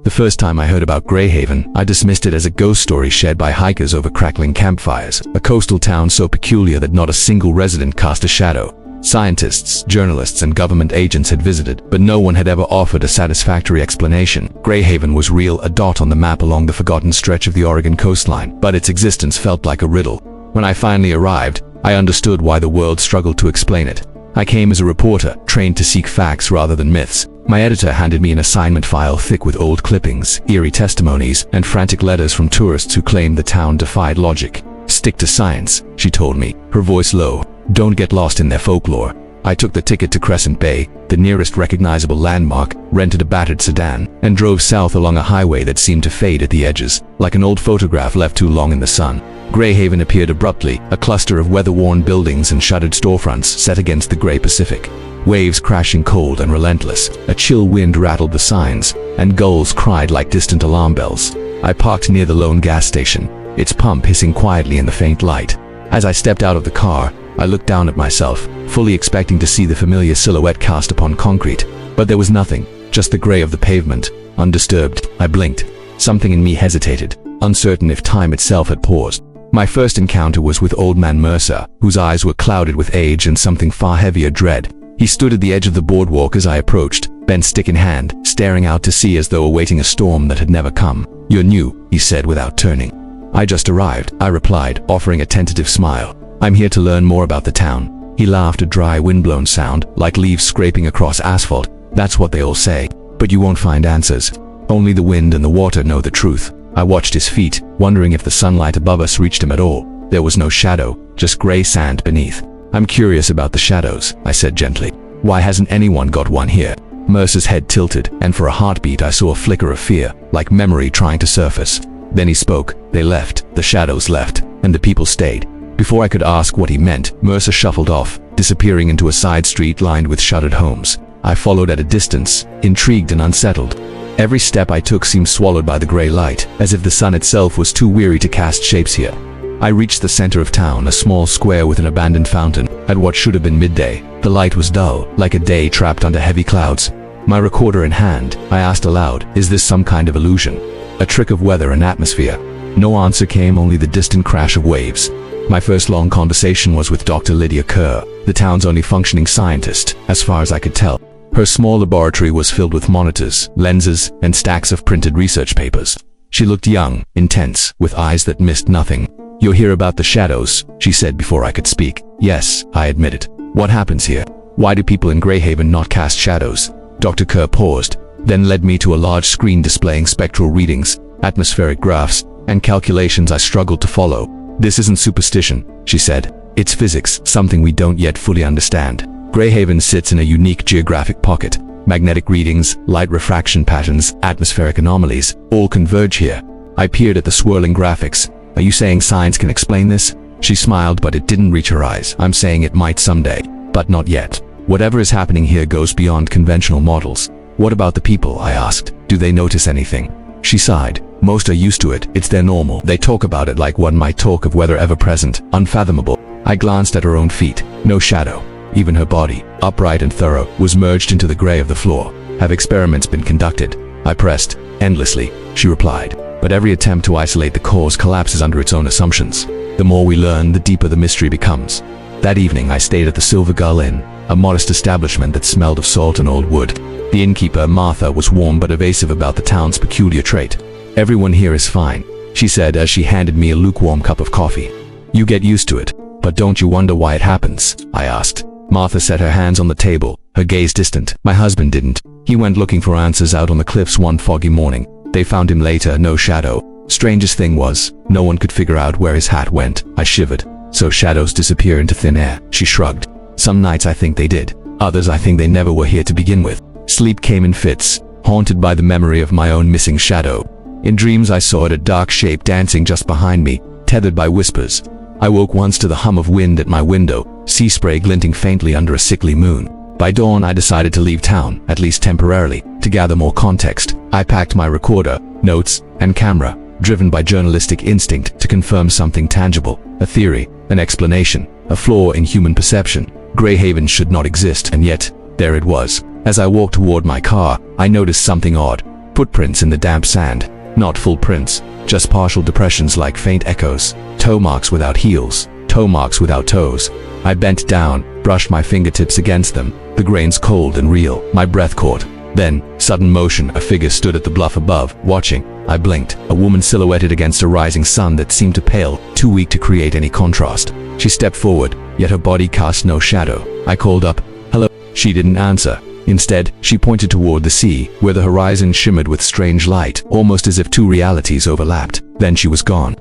The first time I heard about Greyhaven, I dismissed it as a ghost story shared by hikers over crackling campfires, a coastal town so peculiar that not a single resident cast a shadow. Scientists, journalists, and government agents had visited, but no one had ever offered a satisfactory explanation. Greyhaven was real, a dot on the map along the forgotten stretch of the Oregon coastline, but its existence felt like a riddle. When I finally arrived, I understood why the world struggled to explain it. I came as a reporter, trained to seek facts rather than myths. My editor handed me an assignment file thick with old clippings, eerie testimonies, and frantic letters from tourists who claimed the town defied logic. "Stick to science," she told me, her voice low. "Don't get lost in their folklore." I took the ticket to Crescent Bay, the nearest recognizable landmark, rented a battered sedan, and drove south along a highway that seemed to fade at the edges, like an old photograph left too long in the sun. Greyhaven appeared abruptly, a cluster of weather-worn buildings and shuttered storefronts set against the gray Pacific. Waves crashing cold and relentless, a chill wind rattled the signs, and gulls cried like distant alarm bells. I parked near the lone gas station, its pump hissing quietly in the faint light. As I stepped out of the car, I looked down at myself, fully expecting to see the familiar silhouette cast upon concrete. But there was nothing, just the gray of the pavement. Undisturbed, I blinked. Something in me hesitated, uncertain if time itself had paused. My first encounter was with Old Man Mercer, whose eyes were clouded with age and something far heavier dread. He stood at the edge of the boardwalk as I approached, bent stick in hand, staring out to sea as though awaiting a storm that had never come. "You're new," he said without turning. "I just arrived," I replied, offering a tentative smile. "I'm here to learn more about the town." He laughed, a dry, windblown sound, like leaves scraping across asphalt. "That's what they all say. But you won't find answers. Only the wind and the water know the truth." I watched his feet, wondering if the sunlight above us reached him at all. There was no shadow, just gray sand beneath. "I'm curious about the shadows," I said gently. "Why hasn't anyone got one here?" Mercer's head tilted, and for a heartbeat I saw a flicker of fear, like memory trying to surface. Then he spoke. "They left, the shadows left, and the people stayed." Before I could ask what he meant, Mercer shuffled off, disappearing into a side street lined with shuttered homes. I followed at a distance, intrigued and unsettled. Every step I took seemed swallowed by the gray light, as if the sun itself was too weary to cast shapes here. I reached the center of town, a small square with an abandoned fountain. At what should have been midday, the light was dull, like a day trapped under heavy clouds. My recorder in hand, I asked aloud, "Is this some kind of illusion? A trick of weather and atmosphere?" No answer came, only the distant crash of waves. My first long conversation was with Dr. Lydia Kerr, the town's only functioning scientist, as far as I could tell. Her small laboratory was filled with monitors, lenses, and stacks of printed research papers. She looked young, intense, with eyes that missed nothing. "You'll hear about the shadows," she said before I could speak. "Yes," I admitted. "What happens here? Why do people in Greyhaven not cast shadows?" Dr. Kerr paused, then led me to a large screen displaying spectral readings, atmospheric graphs, and calculations I struggled to follow. "This isn't superstition," she said. "It's physics, something we don't yet fully understand. Greyhaven sits in a unique geographic pocket. Magnetic readings, light refraction patterns, atmospheric anomalies, all converge here." I peered at the swirling graphics. "Are you saying science can explain this?" She smiled, but it didn't reach her eyes. "I'm saying it might someday, but not yet. Whatever is happening here goes beyond conventional models." "What about the people?" I asked. "Do they notice anything?" She sighed. "Most are used to it. It's their normal. They talk about it like one might talk of weather ever present, unfathomable." I glanced at her own feet. No shadow. Even her body, upright and thorough, was merged into the gray of the floor. "Have experiments been conducted?" I pressed. "Endlessly," she replied. "But every attempt to isolate the cause collapses under its own assumptions. The more we learn, the deeper the mystery becomes." That evening I stayed at the Silver Gull Inn, a modest establishment that smelled of salt and old wood. The innkeeper, Martha, was warm but evasive about the town's peculiar trait. "Everyone here is fine," she said as she handed me a lukewarm cup of coffee. "You get used to it. But don't you wonder why it happens?" I asked. Martha set her hands on the table, her gaze distant. "My husband didn't. He went looking for answers out on the cliffs one foggy morning. They found him later, no shadow. Strangest thing was, no one could figure out where his hat went." I shivered. "So shadows disappear into thin air?" She shrugged. "Some nights I think they did. Others I think they never were here to begin with." Sleep came in fits, haunted by the memory of my own missing shadow. In dreams I saw it, a dark shape dancing just behind me, tethered by whispers. I woke once to the hum of wind at my window, sea spray glinting faintly under a sickly moon. By dawn I decided to leave town, at least temporarily, to gather more context. I packed my recorder, notes, and camera, driven by journalistic instinct to confirm something tangible, a theory, an explanation, a flaw in human perception. Greyhaven should not exist, and yet, there it was. As I walked toward my car, I noticed something odd. Footprints in the damp sand. Not full prints, just partial depressions like faint echoes. Toe marks without heels. Toe marks without toes. I bent down, brushed my fingertips against them. The grains cold and real. My breath caught. Then, sudden motion, a figure stood at the bluff above, watching. I blinked. A woman silhouetted against a rising sun that seemed to pale, too weak to create any contrast. She stepped forward, yet her body cast no shadow. I called up, "Hello." She didn't answer. Instead, she pointed toward the sea, where the horizon shimmered with strange light, almost as if two realities overlapped. Then she was gone.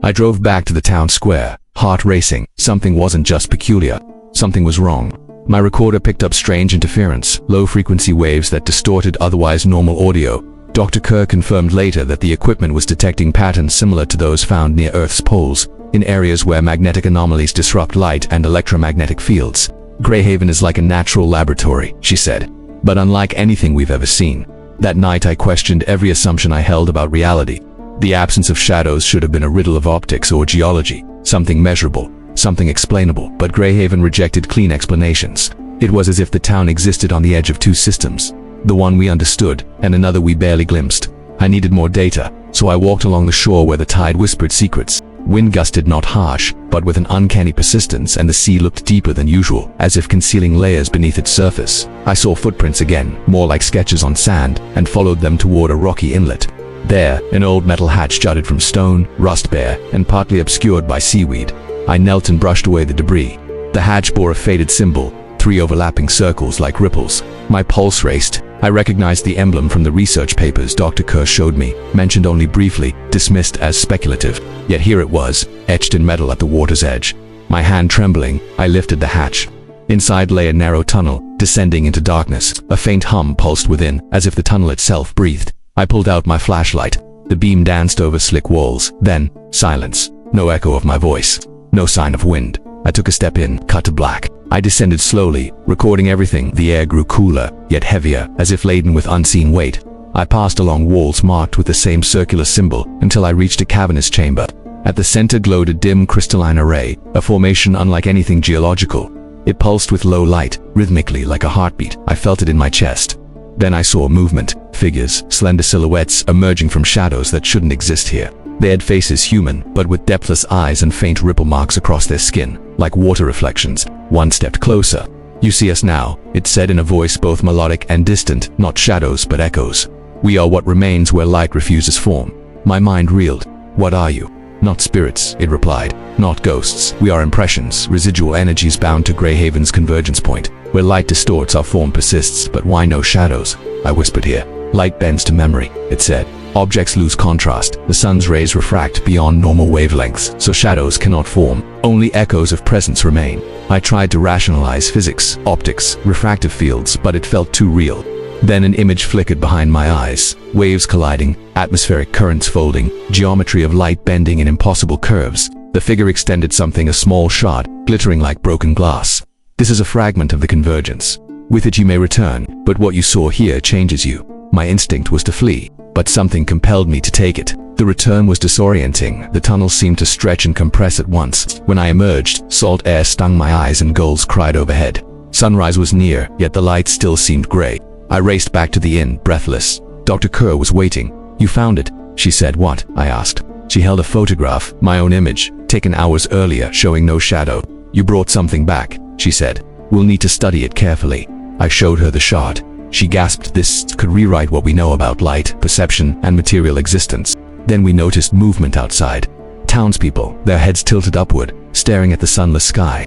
I drove back to the town square, heart racing. Something wasn't just peculiar. Something was wrong. My recorder picked up strange interference, low-frequency waves that distorted otherwise normal audio. Dr. Kerr confirmed later that the equipment was detecting patterns similar to those found near Earth's poles, in areas where magnetic anomalies disrupt light and electromagnetic fields. Greyhaven is like a natural laboratory, she said, but unlike anything we've ever seen. That night I questioned every assumption I held about reality. The absence of shadows should have been a riddle of optics or geology, something measurable, something explainable, but Greyhaven rejected clean explanations. It was as if the town existed on the edge of two systems, the one we understood and another we barely glimpsed. I needed more data, so I walked along the shore where the tide whispered secrets. Wind gusted not harsh, but with an uncanny persistence, and the sea looked deeper than usual, as if concealing layers beneath its surface. I saw footprints again, more like sketches on sand, and followed them toward a rocky inlet. There, an old metal hatch jutted from stone, rust-bare, and partly obscured by seaweed. I knelt and brushed away the debris. The hatch bore a faded symbol, 3 overlapping circles like ripples. My pulse raced. I recognized the emblem from the research papers Dr. Kerr showed me, mentioned only briefly, dismissed as speculative. Yet here it was, etched in metal at the water's edge. My hand trembling, I lifted the hatch. Inside lay a narrow tunnel, descending into darkness. A faint hum pulsed within, as if the tunnel itself breathed. I pulled out my flashlight. The beam danced over slick walls. Then, silence. No echo of my voice. No sign of wind. I took a step in, cut to black. I descended slowly, recording everything. The air grew cooler, yet heavier, as if laden with unseen weight. I passed along walls marked with the same circular symbol until I reached a cavernous chamber. At the center glowed a dim crystalline array, a formation unlike anything geological. It pulsed with low light, rhythmically like a heartbeat. I felt it in my chest. Then I saw movement, figures, slender silhouettes emerging from shadows that shouldn't exist here. They had faces human, but with depthless eyes and faint ripple marks across their skin, like water reflections. One stepped closer. "You see us now," it said in a voice both melodic and distant, not shadows but echoes. "We are what remains where light refuses form." My mind reeled. "What are you?" "Not spirits," it replied. "Not ghosts. We are impressions, residual energies bound to Greyhaven's convergence point. Where light distorts, our form persists, but why no shadows?" I whispered here. "Light bends to memory," it said. "Objects lose contrast. The sun's rays refract beyond normal wavelengths, so shadows cannot form. Only echoes of presence remain." I tried to rationalize physics, optics, refractive fields, but it felt too real. Then an image flickered behind my eyes. Waves colliding, atmospheric currents folding, geometry of light bending in impossible curves. The figure extended something a small shot, glittering like broken glass. "This is a fragment of the convergence. With it you may return, but what you saw here changes you." My instinct was to flee, but something compelled me to take it. The return was disorienting. The tunnel seemed to stretch and compress at once. When I emerged, salt air stung my eyes and gulls cried overhead. Sunrise was near, yet the light still seemed gray. I raced back to the inn, breathless. Dr. Kerr was waiting. "You found it," she said. "What?" I asked. She held a photograph, my own image, taken hours earlier, showing no shadow. "You brought something back," she said. "We'll need to study it carefully." I showed her the shot. She gasped. "This could rewrite what we know about light, perception, and material existence." Then we noticed movement outside. Townspeople, their heads tilted upward, staring at the sunless sky.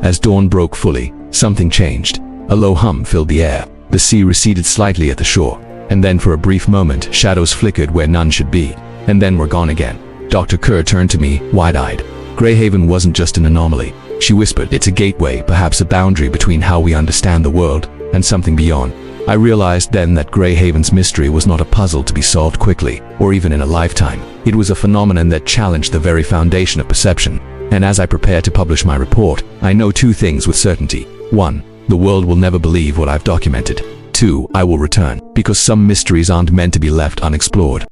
As dawn broke fully, something changed. A low hum filled the air. The sea receded slightly at the shore, and then for a brief moment, shadows flickered where none should be, and then were gone again. Dr. Kerr turned to me, wide-eyed. "Greyhaven wasn't just an anomaly," she whispered. "It's a gateway, perhaps a boundary between how we understand the world and something beyond." I realized then that Greyhaven's mystery was not a puzzle to be solved quickly, or even in a lifetime. It was a phenomenon that challenged the very foundation of perception. And as I prepare to publish my report, I know 2 things with certainty. 1. The world will never believe what I've documented. 2. I will return, because some mysteries aren't meant to be left unexplored.